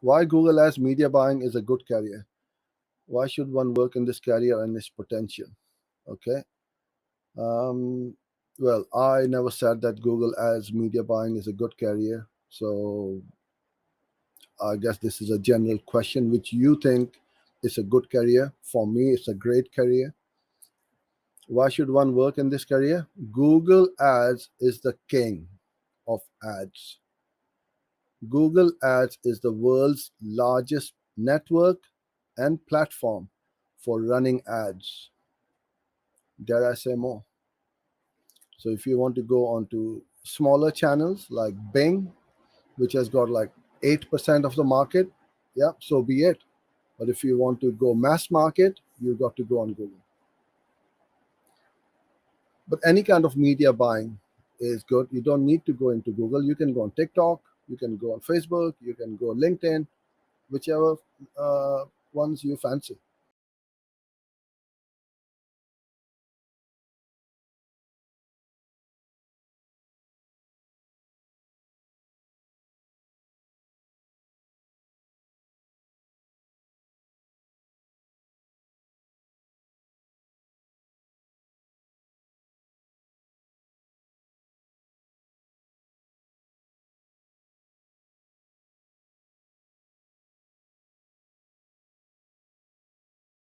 Why Google Ads media buying is a good career? Why should one work in this career and its potential? Okay. Um, well, I never said that Google Ads media buying is a good career. So I guess this is a general question which you think is a good career. For me, it's a great career. Why should one work in this career? Google Ads is the king of ads. Google Ads is the world's largest network and platform for running ads. Dare I say more? So if you want to go on to smaller channels like Bing, which has got like 8% of the market, yeah, so be it. But if you want to go mass market, you've got to go on Google. But any kind of media buying is good. You don't need to go into Google. You can go on TikTok, you can go on Facebook, you can go on LinkedIn, whichever ones you fancy.